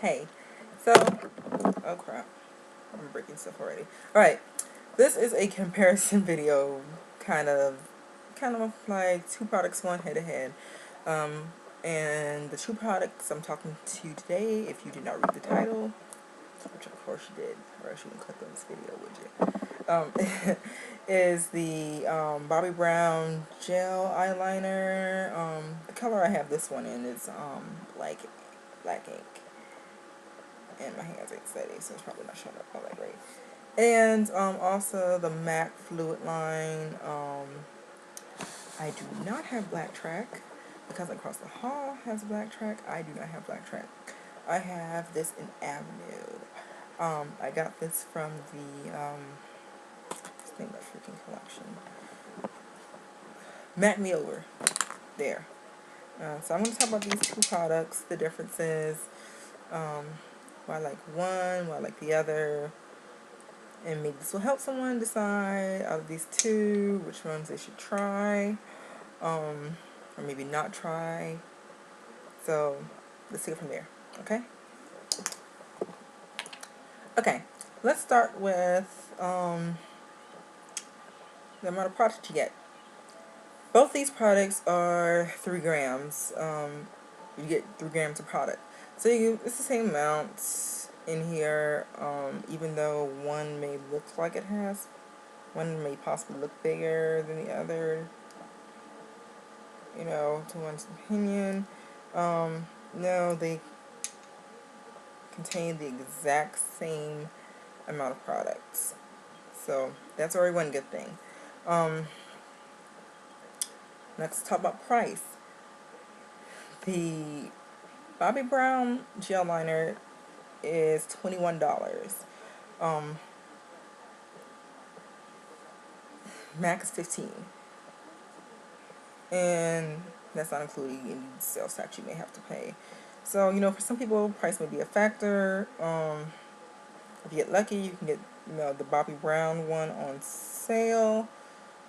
Hey, so, oh crap, I'm breaking stuff already. Alright, this is a comparison video, kind of like two products going head to head. And the two products I'm talking to today, if you did not read the title, which of course you did, or else you wouldn't click on this video, would you? Is the Bobbi Brown Gel Eyeliner. The color I have this one in is black ink. And my hands ain't steady, so it's probably not showing up all that great. And also the MAC Fluidline. I do not have black track because Across the Hall has black track. I do not have black track. I have this in Avenue. I got this from the what's the name of that freaking collection? MAC Me Over. There. So I'm going to talk about these two products, the differences, why I like one, why I like the other, and maybe this will help someone decide out of these two which ones they should try, or maybe not try. So let's take it from there. Okay, let's start with the amount of product you get. Both these products are 3 grams. You get 3 grams of product, so it's the same amount in here, even though one may look like it has, one may possibly look bigger than the other, to one's opinion. No, they contain the exact same amount of products, so that's already one good thing. Let's talk about price. The Bobbi Brown Gel Liner is $21. MAC is $15, and that's not including any sales tax you may have to pay. So for some people, price may be a factor. If you get lucky, you can get the Bobbi Brown one on sale,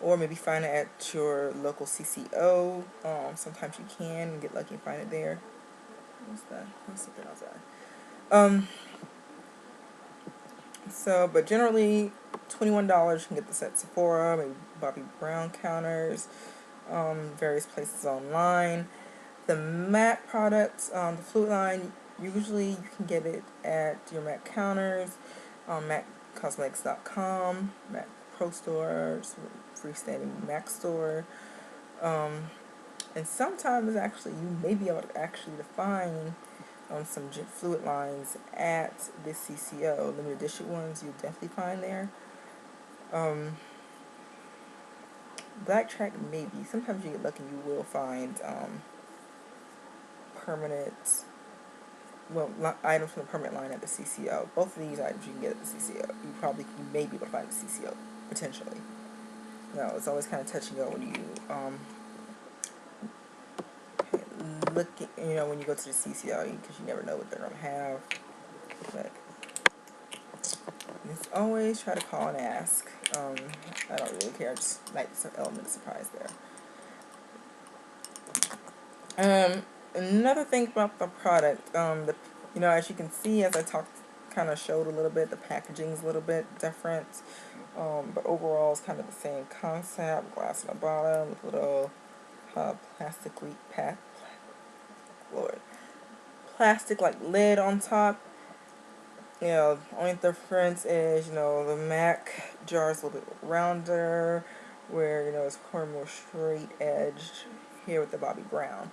or maybe find it at your local CCO. Sometimes you can get lucky and find it there. What's that? What's something outside? But generally, $21 you can get this at Sephora, maybe Bobbi Brown counters, various places online. The MAC products, the Fluidline, usually you can get it at your MAC counters, MACcosmetics.com, MAC Pro Store, freestanding MAC store. And sometimes actually you may be able to find some fluid lines at the CCO. Limited edition ones you'll definitely find there. Black track maybe. Sometimes you get lucky, you will find permanent, items from the permanent line at the CCO. Both of these items you can get at the CCO. You may be able to find at the CCO, potentially. It's always kind of touch and go when you when you go to the CCO, because you never know what they're going to have. But just always try to call and ask. I don't really care. I just like some element of surprise there. Another thing about the product, as you can see, as I kind of showed a little bit, the packaging's a little bit different. But overall, it's kind of the same concept. Glass on the bottom with little plastic like lid on top. Only difference is, the MAC jar is a little bit rounder, where, it's more straight edged here with the Bobbi Brown.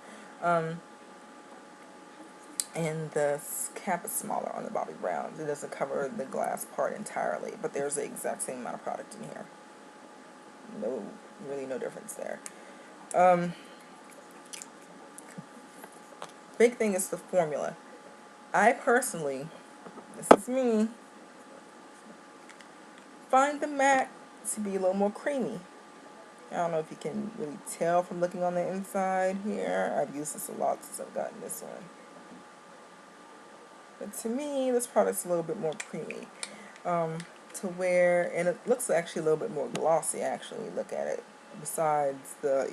And the cap is smaller on the Bobbi Brown. It doesn't cover the glass part entirely, but there's the exact same amount of product in here. Really no difference there. Big thing is the formula. I personally, this is me, find the MAC to be a little more creamy. I don't know if you can really tell from looking on the inside here. I've used this a lot since I've gotten this one. But to me, this product's a little bit more creamy. To where, and it looks actually a little bit more glossy, actually, look at it. Besides the,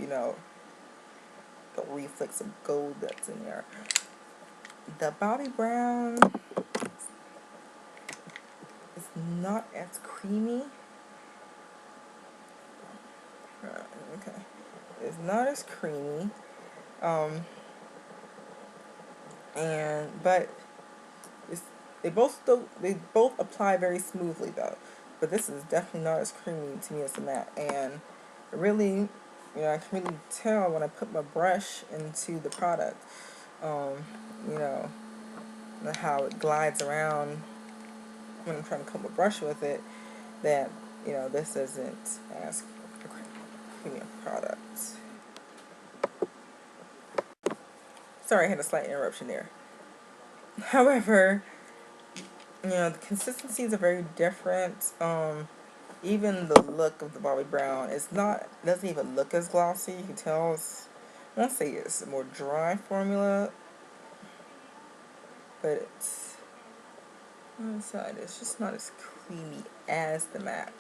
the reflex of gold that's in there. the Bobbi Brown is not as creamy. Okay, it's not as creamy, but it's, they both apply very smoothly though. But this is definitely not as creamy to me as the MAC, and really, I can really tell when I put my brush into the product, you know, how it glides around when I'm trying to comb a brush with it, that, this isn't as creamy a product. Sorry, I had a slight interruption there. However, the consistencies are very different. Even the look of the Bobbi Brown doesn't even look as glossy. You can tell I won't say it's a more dry formula, but it's just not as creamy as the MAC.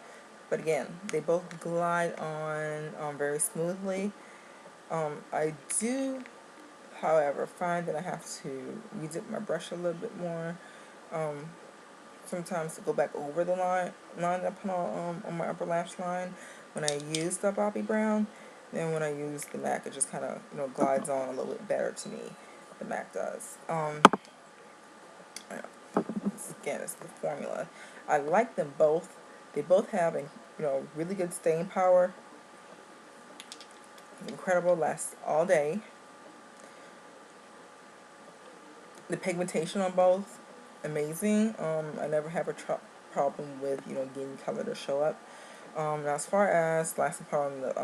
But again, they both glide on very smoothly. I do, however, find that I have to redip my brush a little bit more. Sometimes to go back over the line that I put on my upper lash line when I use the Bobbi Brown. Then when I use the MAC, it just kind of glides on a little bit better to me. The MAC does. Again, it's the formula. I like them both. They both have really good staying power. Incredible, lasts all day. The pigmentation on both, amazing. I never have a problem with getting color to show up. Now as far as lasting power on the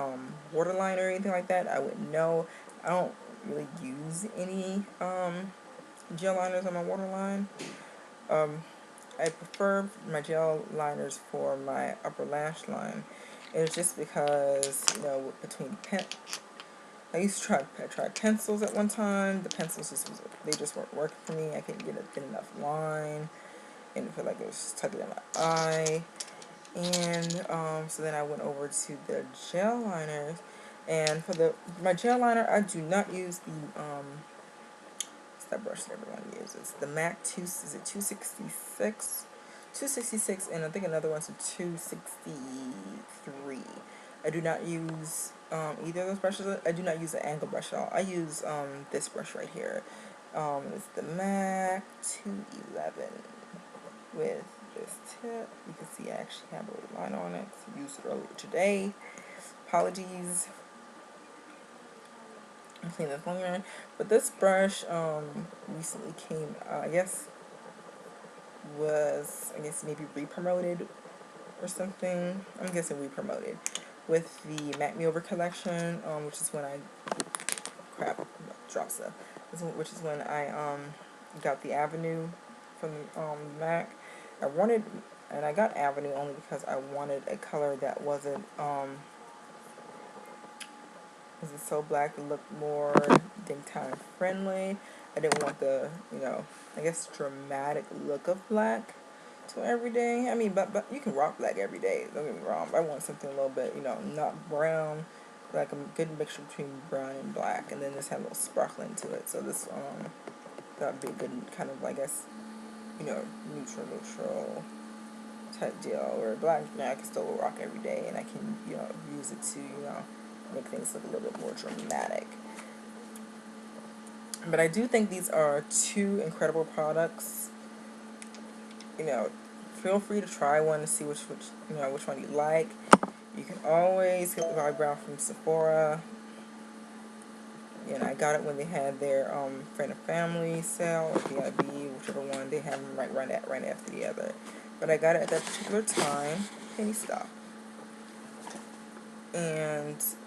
waterline or anything like that, I wouldn't know. I don't really use any gel liners on my waterline. I prefer my gel liners for my upper lash line. And it's just because between I tried pencils at one time. The pencils just weren't working for me. I couldn't get a thin enough line, and it felt like it was tugging in my eye. And so then I went over to the gel liners, and for my gel liner, I do not use the what's that brush that everyone uses? The MAC 266, 266, and I think another one's a 263. I do not use either of those brushes. I do not use the angle brush at all. I use this brush right here. It's the MAC 211 with this tip. You can see I actually have a little line on it. I used it earlier today. Apologies. I'm cleaning this longer. But this brush recently came, I guess maybe re-promoted or something. I'm guessing re-promoted with the MAC Makeover collection, which is when I which is when I got the Avenue from MAC. I got Avenue only because I wanted a color that wasn't so black. It looked more daytime friendly. I didn't want the I guess dramatic look of black to every day. I mean, but you can rock black every day. Don't get me wrong. I want something a little bit not brown, like a good mixture between brown and black, and then just have a little sparkling to it. So this that'd be a good kind of, I guess, neutral type deal. Where black, I can still rock every day, and I can use it to make things look a little bit more dramatic. But I do think these are two incredible products. Feel free to try one to see which one you like. You can always get the Bobbi Brown from Sephora. I got it when they had their friend and family sale or VIB, whichever one. They have them right after the other. But I got it at that particular time. Penny stop. And so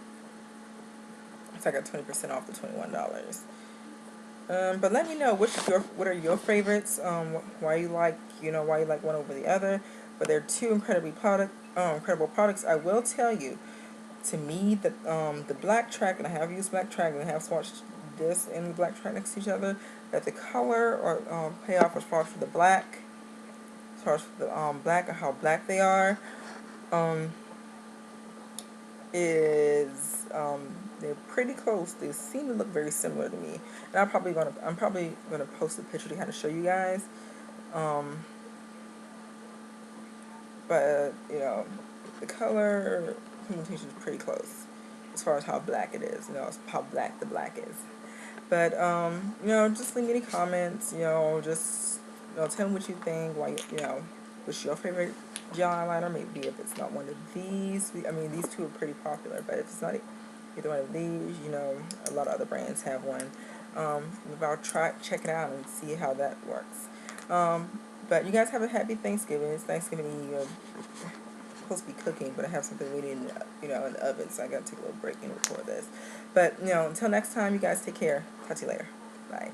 I got 20% off the $21. But let me know what are your favorites. Why you like one over the other. But they're two incredible products. I will tell you, to me, that the black track, and I have used black track, and I have swatched this and the black track next to each other, that the color or payoff as far as for the black, as far as for the black or how black they are, is They're pretty close. They seem to look very similar to me. And I'm probably gonna post a picture to kind of show you guys. But you know, the color pigmentation is pretty close as far as how black it is. You know, how black the black is. But you know, just leave me any comments. You know, just tell me what you think. Why you know, what's your favorite gel eyeliner? Maybe if it's not one of these. I mean, these two are pretty popular. But if it's not either one of these, you know, a lot of other brands have one. I'll check it out and see how that works. But you guys have a happy Thanksgiving. It's Thanksgiving Eve. I'm supposed to be cooking, but I have something waiting in the oven, so I gotta take a little break and record this. But you know, until next time, you guys take care. Talk to you later. Bye.